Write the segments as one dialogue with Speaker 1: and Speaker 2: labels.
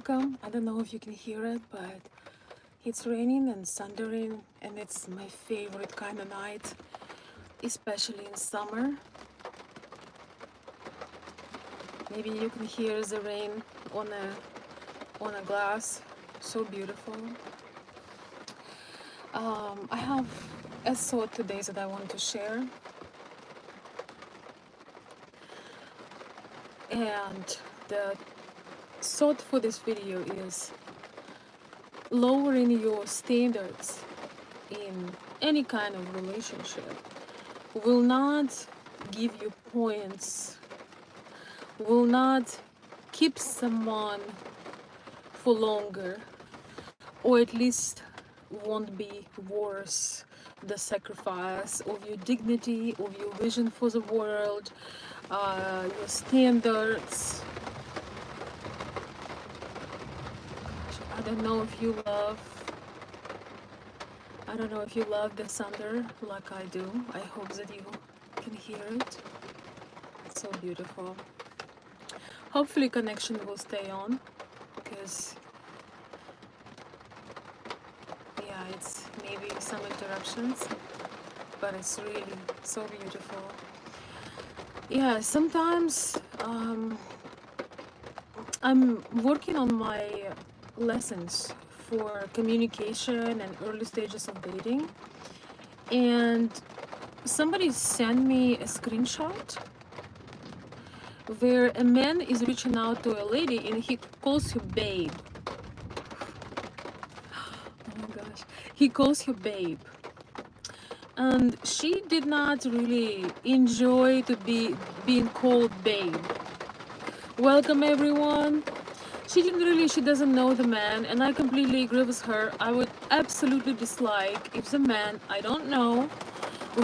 Speaker 1: welcome. I don't know if you can hear it, but it's raining and thundering, and it's my favorite kind of night, especially in summer. Maybe you can hear the rain on a glass. So beautiful. I have a thought today that I want to share, and the thought for this video is lowering your standards in any kind of relationship will not give you points, will not keep someone for longer, or at least won't be worth the sacrifice of your dignity, of your vision for the world, your standards. I don't know if you love the thunder like I do. I hope that you can hear it. It's so beautiful. Hopefully connection will stay on, because yeah, it's maybe some interruptions, but it's really so beautiful. Yeah, sometimes I'm working on my lessons for communication and early stages of dating, and somebody sent me a screenshot where a man is reaching out to a lady and he calls her babe. Oh my gosh, he calls her babe, and she did not really enjoy to be being called babe. Welcome everyone. She doesn't know the man, and I completely agree with her. I would absolutely dislike if the man I don't know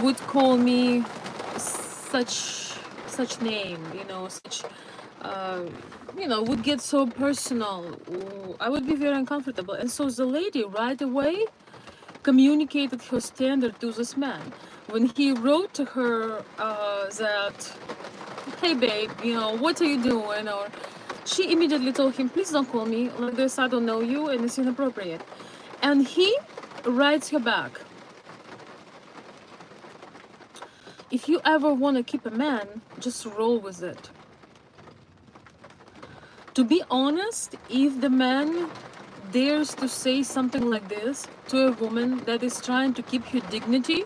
Speaker 1: would call me such name, would get so personal. I would be very uncomfortable. And so the lady right away communicated her standard to this man. When he wrote to her that, hey babe, what are you doing? Or she immediately told him, please don't call me like this, I don't know you and it's inappropriate. And he writes her back, if you ever want to keep a man, just roll with it. To be honest, if the man dares to say something like this to a woman that is trying to keep her dignity,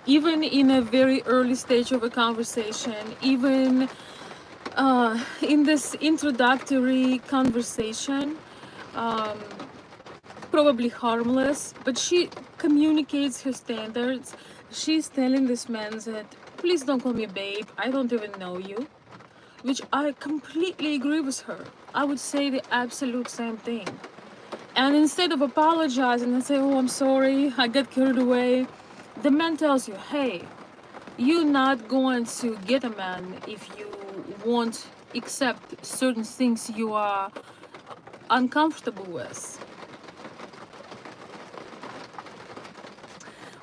Speaker 1: even in a very early stage of a conversation, even in this introductory conversation, probably harmless, but she communicates her standards. She's telling this man that, please don't call me babe, I don't even know you, which I completely agree with her. I would say the absolute same thing. And instead of apologizing and say, oh, I'm sorry, I got carried away, the man tells you, hey, you're not going to get a man if you won't accept certain things you are uncomfortable with.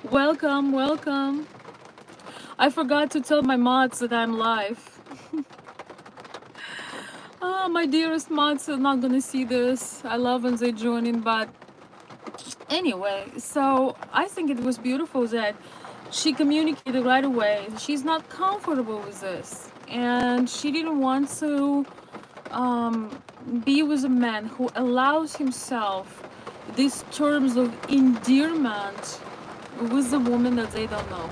Speaker 1: Welcome, welcome. I forgot to tell my mods that I'm live. My dearest mods are not gonna see this. I love when they join in, but anyway, so I think it was beautiful that she communicated right away. She's not comfortable with this, and she didn't want to be with a man who allows himself these terms of endearment with a woman that they don't know.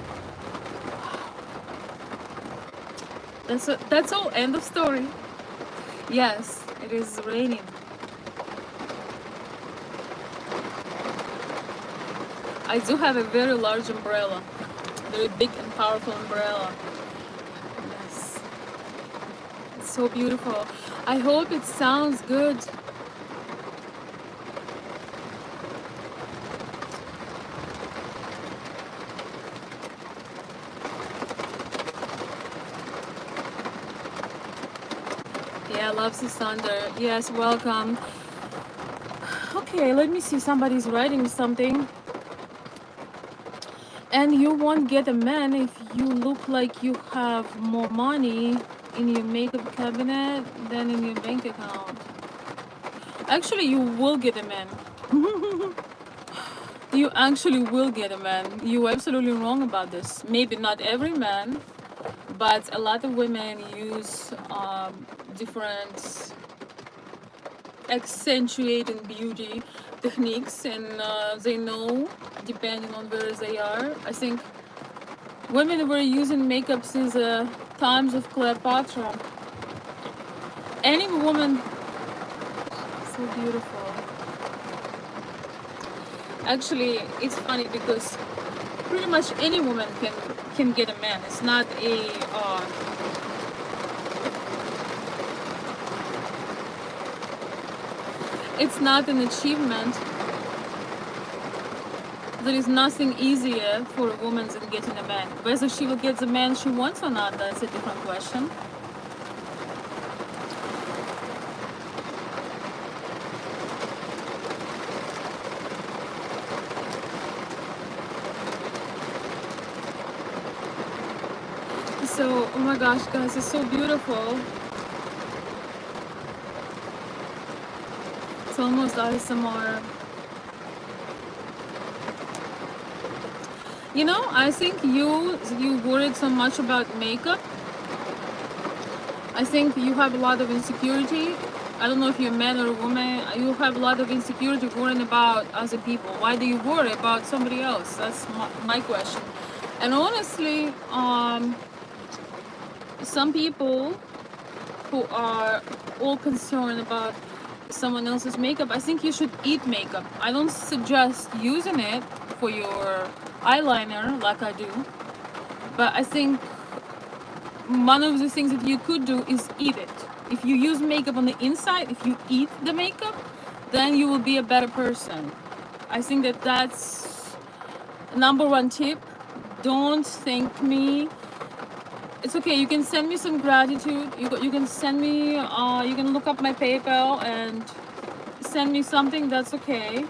Speaker 1: That's all. End of story. Yes, it is raining. I do have a very large umbrella, very big and powerful umbrella. Yes, it's so beautiful. I hope it sounds good. Yeah, loves the thunder. Yes, welcome. Okay, let me see. Somebody's writing something. And you won't get a man if you look like you have more money in your makeup cabinet than in your bank account. Actually, you will get a man. You actually will get a man. You're absolutely wrong about this. Maybe not every man, but a lot of women use different accentuating beauty techniques, and they know depending on where they are. I think women were using makeup since the times of Cleopatra. Any woman, so beautiful. Actually, it's funny because pretty much any woman can get a man. It's not a it's not an achievement. There is nothing easier for a woman than getting a man. Whether she will get the man she wants or not, that's a different question. So, oh my gosh, guys, it's so beautiful. It's almost ASMR. You know, I think you worried so much about makeup. I think you have a lot of insecurity. I don't know if you're a man or a woman. You have a lot of insecurity worrying about other people. Why do you worry about somebody else? That's my question. And honestly, some people who are all concerned about someone else's makeup, I think you should eat makeup. I don't suggest using it for your eyeliner like I do, but I think one of the things that you could do is eat it. If you use makeup on the inside, if you eat the makeup, then you will be a better person. I think that that's number one tip. Don't thank me. It's okay, you can send me some gratitude. You can send me, you can look up my PayPal and send me something. That's okay.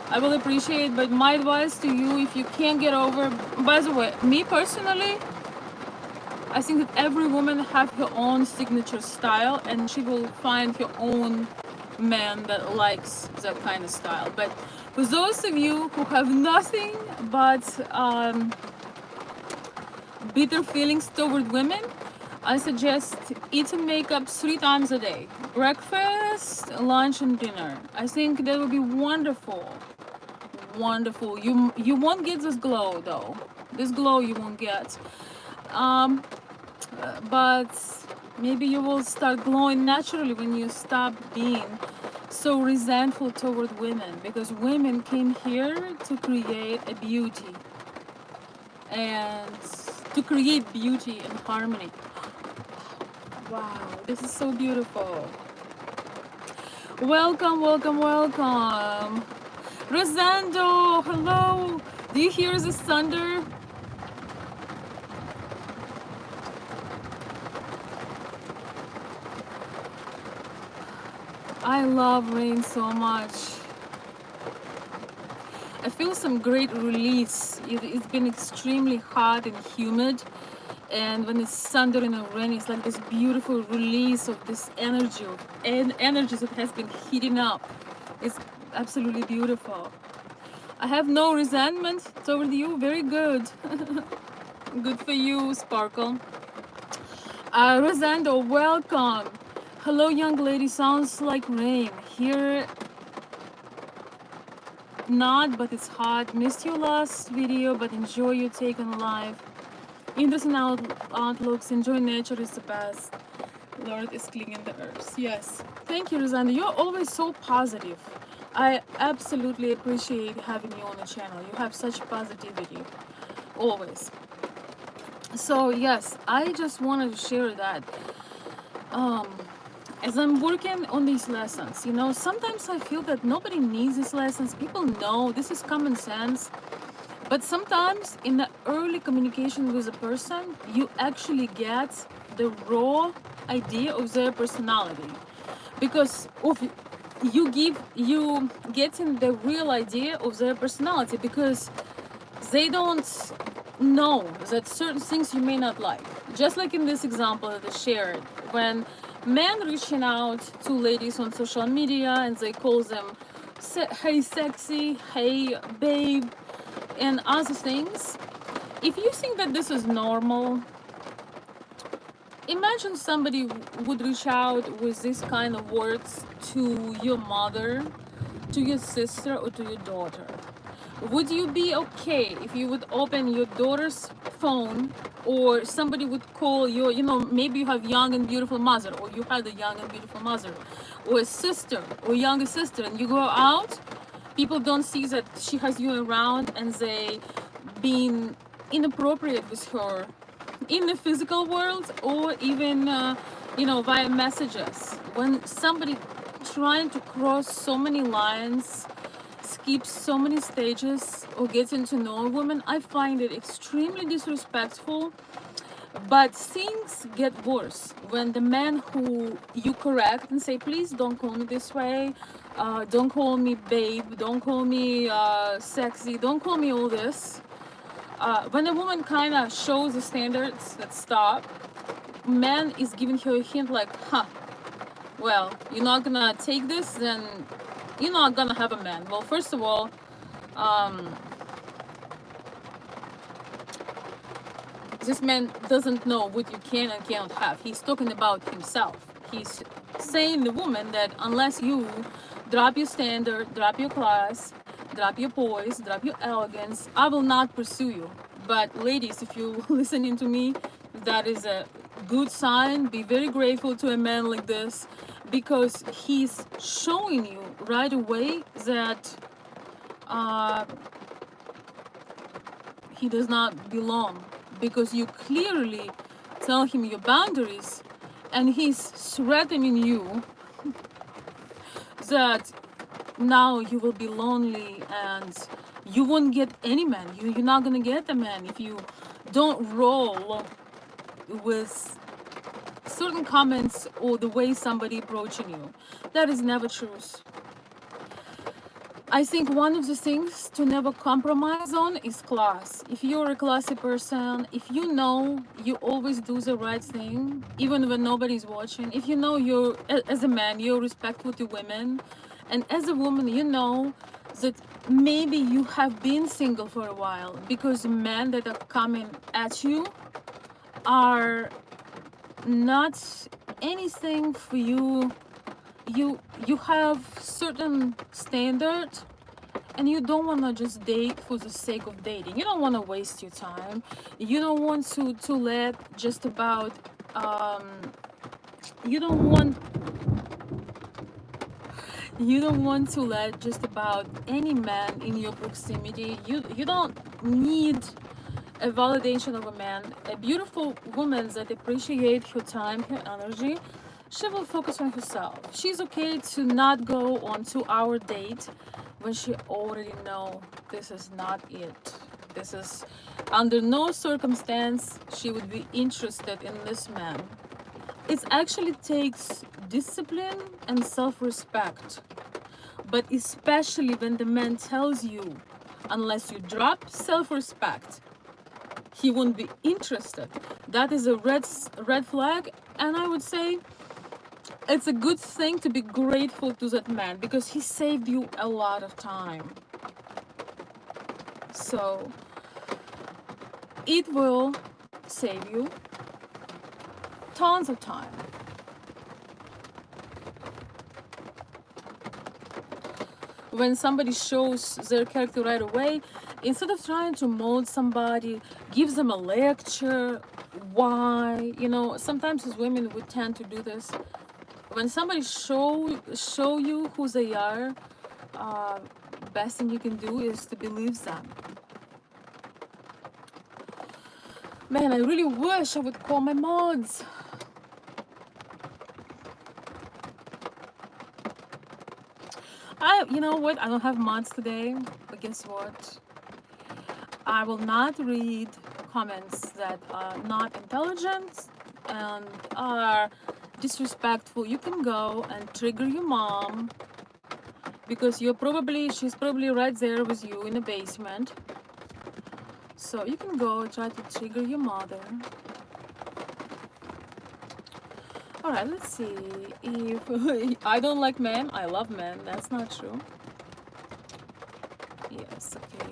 Speaker 1: I will appreciate, but my advice to you, if you can't get over, by the way, me personally, I think that every woman have her own signature style, and she will find her own man that likes that kind of style. But for those of you who have nothing but bitter feelings toward women, I suggest eating makeup 3 times a day. Breakfast, lunch, and dinner. I think that would be wonderful. Wonderful. You won't get this glow though. This glow you won't get. But maybe you will start glowing naturally when you stop being so resentful toward women, because women came here to create a beauty and to create beauty and harmony. Wow, this is so beautiful. Welcome, welcome, welcome. Rosando, hello. Do you hear the thunder? I love rain so much. I feel some great release. It's been extremely hot and humid, and when it's thundering and raining, it's like this beautiful release of this energy that has been heating up. It's absolutely beautiful. I have no resentment toward you. Very good. Good for you, Sparkle. Rosando, welcome. Hello, young lady. Sounds like rain. Here, not, but it's hot. Missed your last video, but enjoy your take on life. Interesting outlooks. Enjoy nature is the best. Lord is cleaning the earth. Yes. Thank you, Rosando. You're always so positive. I absolutely appreciate having you on the channel. You have such positivity. Always. So, yes, I just wanted to share that. As I'm working on these lessons, you know, sometimes I feel that nobody needs these lessons. People know this is common sense. But sometimes in the early communication with a person, you actually get the raw idea of their personality. Because of you getting the real idea of their personality, because they don't know that certain things you may not like. Just like in this example that I shared, when Men reaching out to ladies on social media and they call them, hey sexy, hey babe, and other things. If you think that this is normal, imagine somebody would reach out with this kind of words to your mother, to your sister, or to your daughter. Would you be okay if you would open your daughter's phone, or somebody would call your, maybe you have young and beautiful mother, or you had a young and beautiful mother, or a sister, or younger sister, and you go out, people don't see that she has you around, and they being inappropriate with her in the physical world, or even via messages. When somebody trying to cross so many lines, skips so many stages, or getting to know a woman, I find it extremely disrespectful. But things get worse when the man who you correct and say, please don't call me this way, don't call me babe, don't call me sexy, don't call me all this. When a woman kind of shows the standards that stop, man is giving her a hint like, well, you're not gonna take this, then you're not gonna have a man. Well, first of all, this man doesn't know what you can and cannot have. He's talking about himself. He's saying the woman that unless you drop your standard, drop your class, drop your poise, drop your elegance, I will not pursue you. But ladies, if you're listening to me, that is a good sign. Be very grateful to a man like this, because he's showing you right away that he does not belong, because you clearly tell him your boundaries, and he's threatening you that now you will be lonely and you won't get any man. You're not gonna get a man if you don't roll with certain comments or the way somebody approaching you. That is never truth. I think one of the things to never compromise on is class. If you're a classy person, if you know you always do the right thing, even when nobody's watching, if you know you're, as a man, you're respectful to women, and as a woman, you know that maybe you have been single for a while, because men that are coming at you are not anything for you. You have certain standard, and you don't want to just date for the sake of dating. You don't want to waste your time. You don't want to let just about you don't want to let just about any man in your proximity. You don't need a validation of a man. A beautiful woman that appreciates her time, her energy, she will focus on herself. She's okay to not go on 2-hour date when she already know this is not it. This is, under no circumstance she would be interested in this man. It actually takes discipline and self-respect, but especially when the man tells you, unless you drop self-respect, he won't be interested. That is a red flag, and I would say it's a good thing to be grateful to that man, because he saved you a lot of time. So it will save you tons of time. When somebody shows their character right away, instead of trying to mold somebody, gives them a lecture, why, sometimes as women we tend to do this. When somebody show you who they are, best thing you can do is to believe them. Man, I really wish I would call my mods. You know what? I don't have mods today, but guess what? I will not read comments that are not intelligent and are disrespectful. You can go and trigger your mom, because she's probably right there with you in the basement. So you can go try to trigger your mother. All right, let's see. If I don't like men, I love men. That's not true. Yes, okay.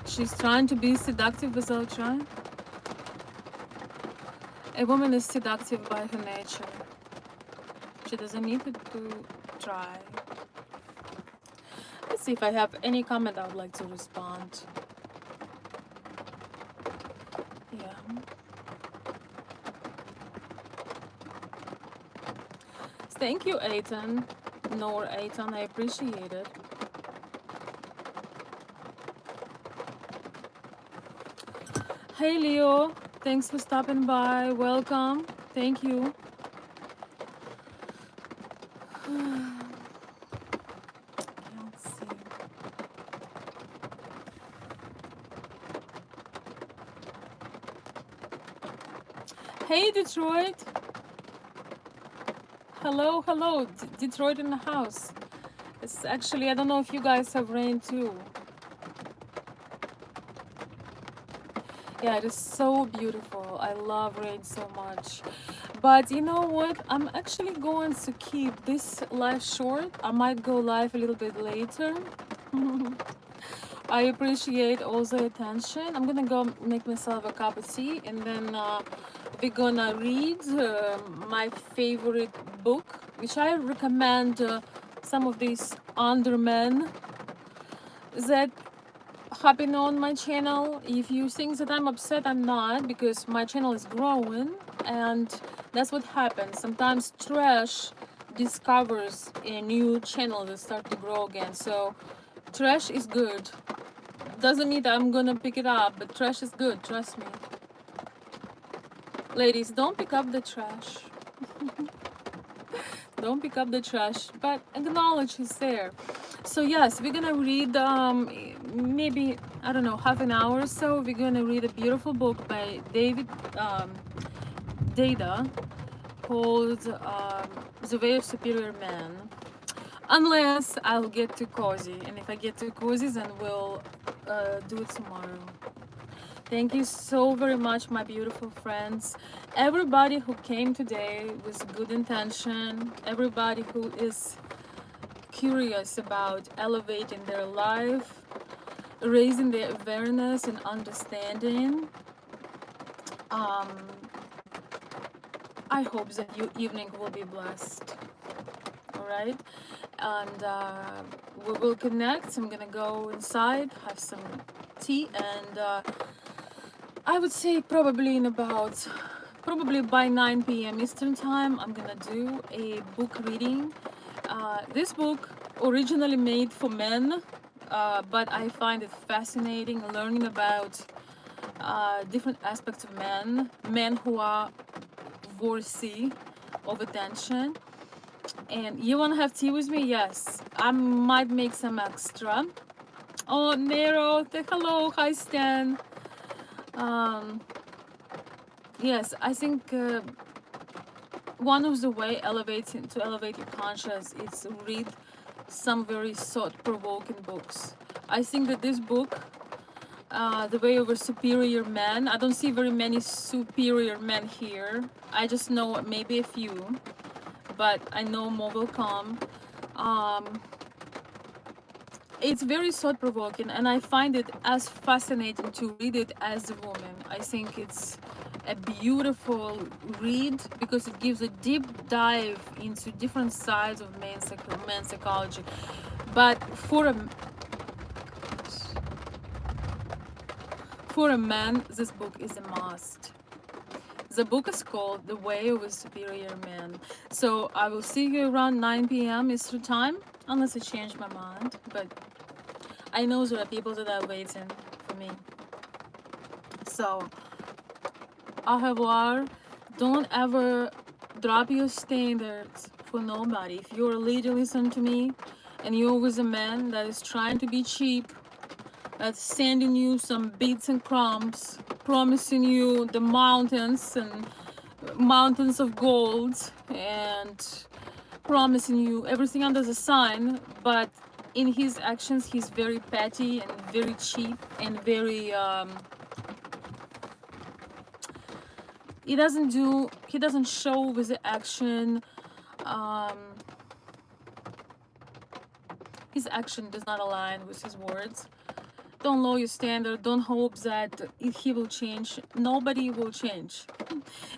Speaker 1: She's trying to be seductive without trying. A woman is seductive by her nature. She doesn't need to try. Let's see if I have any comment I would like to respond. Yeah. Thank you, Aitan. Nor Aitan, I appreciate it. Hey Leo, thanks for stopping by. Welcome. Thank you. Let's see. Hey Detroit. Hello, hello. Detroit in the house. It's actually, I don't know if you guys have rain too. Yeah, it is so beautiful. I love rain so much. But you know what? I'm actually going to keep this live short. I might go live a little bit later. I appreciate all the attention. I'm gonna go make myself a cup of tea, and then we're gonna read my favorite book, which I recommend some of these undermen that happen on my channel. If you think that I'm upset, I'm not, because my channel is growing, and that's what happens. Sometimes trash discovers a new channel that start to grow again. So trash is good. Doesn't mean that I'm gonna pick it up, but trash is good, trust me. Ladies, don't pick up the trash. Don't pick up the trash, but acknowledge it's there. So yes, we're gonna read maybe, I don't know, half an hour or so. We're gonna read a beautiful book by David Data called The Way of Superior Man. Unless I'll get too cozy, and if I get too cozy, then we'll do it tomorrow. Thank you so very much, my beautiful friends. Everybody who came today with good intention, everybody who is curious about elevating their life, raising their awareness and understanding. I hope that your evening will be blessed. All right, and we will connect. I'm gonna go inside, have some tea, and I would say probably by 9 p.m. Eastern time, I'm gonna do a book reading. This book originally made for men, but I find it fascinating learning about different aspects of men who are worthy of attention. And you wanna have tea with me? Yes, I might make some extra. Oh, Nero, hello, hi Stan. Yes, I think one of the way to elevate your conscience is to read some very thought-provoking books. I think that this book, The Way of a Superior Man, I don't see very many superior men here. I just know maybe a few, but I know more will come. It's very thought-provoking, and I find it as fascinating to read it as a woman. I think it's a beautiful read because it gives a deep dive into different sides of man's psychology. But for a man, this book is a must. The book is called The Way of a Superior Man. So I will see you around 9 p.m. Eastern time, unless I change my mind. But I know there are people that are waiting for me. So, au revoir. Don't ever drop your standards for nobody. If you're a lady, listen to me, and you're with a man that is trying to be cheap, that's sending you some bits and crumbs, promising you the mountains and mountains of gold, and promising you everything under the sun, but in his actions he's very petty and very cheap and very He doesn't show with the action. um his action does not align with his words. Don't lower your standard. Don't hope that if he will change. Nobody will change.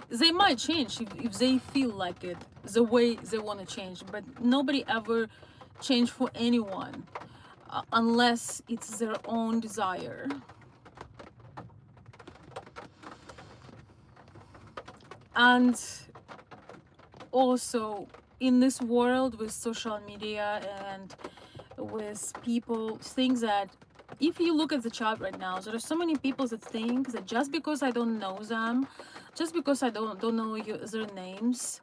Speaker 1: They might change if they feel like it, the way they want to change, but nobody ever change for anyone unless it's their own desire. And also, in this world with social media and with people, things that, if you look at the chat right now, there are so many people that think that just because I don't know them, just because I don't know their names,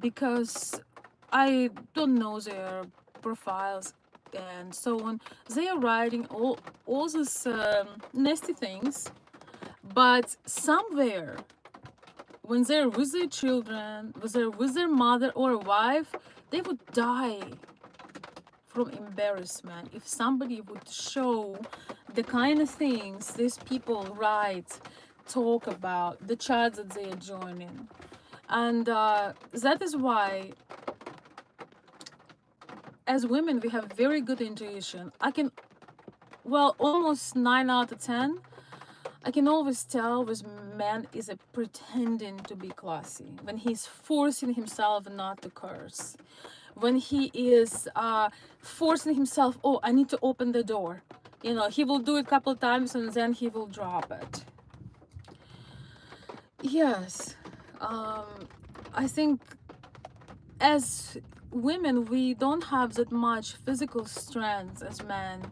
Speaker 1: because I don't know their profiles and so on, they are writing all these nasty things. But somewhere, when they're with their children, when they're with their mother or a wife, they would die from embarrassment if somebody would show the kind of things these people write, talk about, the chats that they are joining. And that is why, as women, we have very good intuition. I can, well, almost 9 out of 10, I can always tell this man is a pretending to be classy, when he's forcing himself not to curse, when he is forcing himself, oh, I need to open the door. You know, he will do it a couple times and then he will drop it. Yes, I think as women, we don't have that much physical strength as men,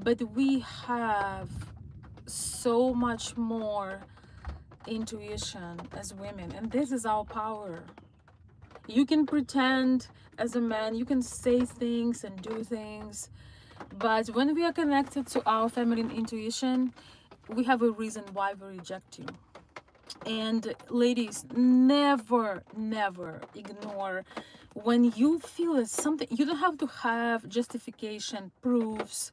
Speaker 1: but we have so much more intuition as women, and this is our power. You can pretend as a man, you can say things and do things, but when we are connected to our feminine intuition, we have a reason why we reject you. And ladies, never ignore when you feel that something, you don't have to have justification, proofs,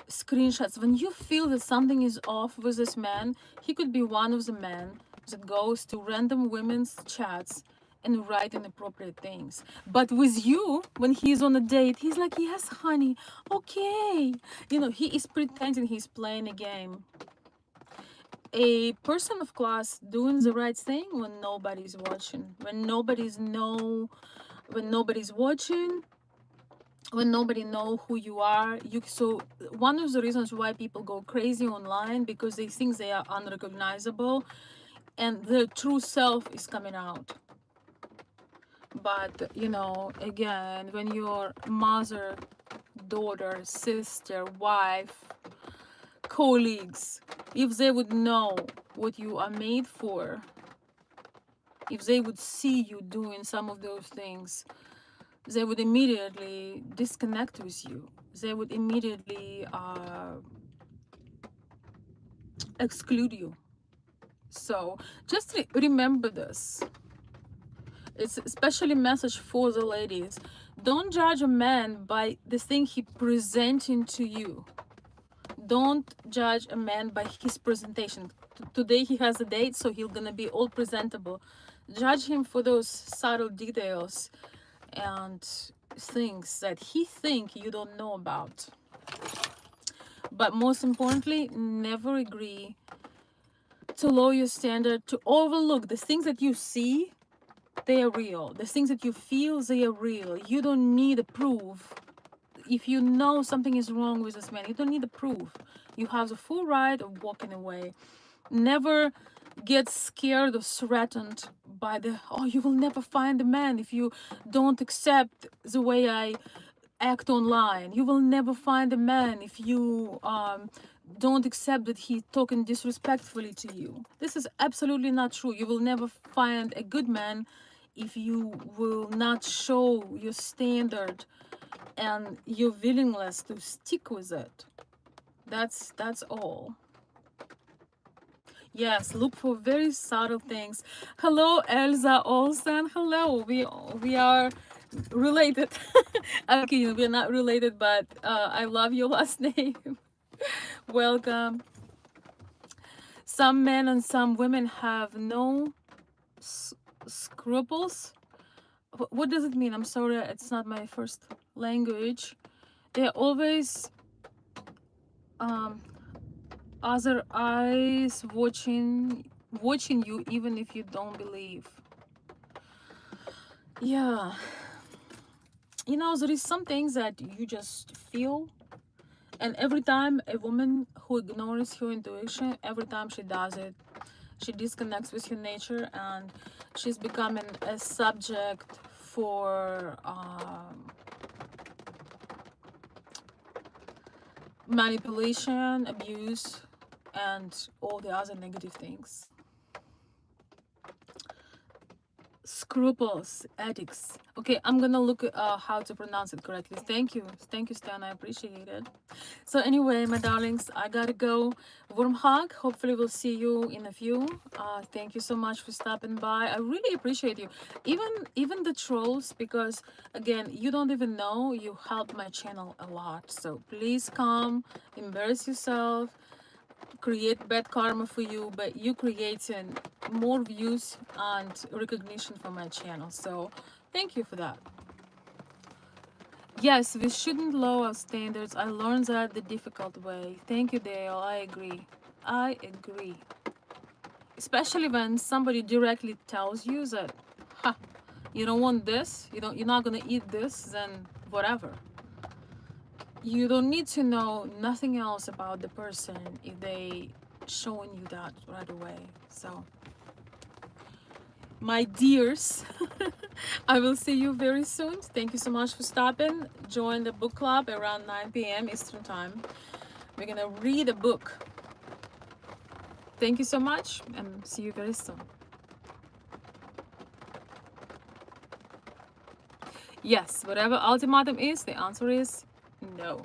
Speaker 1: screenshots. When you feel that something is off with this man, he could be one of the men that goes to random women's chats and write inappropriate things. But with you, when he's on a date, he's like, yes, honey, okay. You know, he is pretending he's playing a game. A person of class doing the right thing when nobody's watching, when nobody's watching, when nobody know who you are. So one of the reasons why people go crazy online, because they think they are unrecognizable and their true self is coming out. But you know, again, when your mother, daughter, sister, wife, colleagues, if they would know what you are made for, if they would see you doing some of those things, they would immediately disconnect with you. They would immediately exclude you. So just remember this. It's especially a message for the ladies. Don't judge a man by the thing he presenting to you. Don't judge a man by his presentation. Today he has a date, so he's gonna be all presentable. Judge him for those subtle details and things that he think you don't know about. But most importantly, never agree to lower your standard, to overlook the things that you see. They are real. The things that you feel, they are real. You don't need a proof. If you know something is wrong with this man, you don't need a proof. You have the full right of walking away. Never get scared or threatened by the, oh, you will never find a man if you don't accept the way I act online. You will never find a man if you don't accept that he's talking disrespectfully to you. This is absolutely not true. You will never find a good man if you will not show your standard and your willingness to stick with it. That's all. Yes, look for very subtle things. Hello, Elsa Olsen. Hello, we are related. Okay, we're not related, but I love your last name. Welcome. some men and some women have no scruples. What does it mean? I'm sorry, it's not my first language. They're always other eyes watching you, even if you don't believe. Yeah, you know, there is some things that you just feel, and every time a woman who ignores her intuition, every time she does it, she disconnects with her nature, and she's becoming a subject for manipulation, abuse, and all the other negative things. Scruples, ethics. Okay, I'm gonna look how to pronounce it correctly. Thank you, Stan. I appreciate it. So anyway, my darlings, I gotta go. Warm hug. Hopefully we'll see you in a few. Thank you so much for stopping by. I really appreciate you, even the trolls, because again, you don't even know you helped my channel a lot. So please come, embarrass yourself, create bad karma for you, but you creating more views and recognition for my channel. So thank you for that. Yes, we shouldn't lower our standards. I learned that the difficult way. Thank you, Dale. I agree. I agree. Especially when somebody directly tells you that, ha, you don't want this, you're not gonna eat this, then whatever. You don't need to know nothing else about the person if they showing you that right away. So my dears, I will see you very soon. Thank you so much for stopping. Join the book club around 9 p.m. Eastern time. We're gonna read a book. Thank you so much, and see you very soon. Yes, whatever ultimatum is, the answer is no.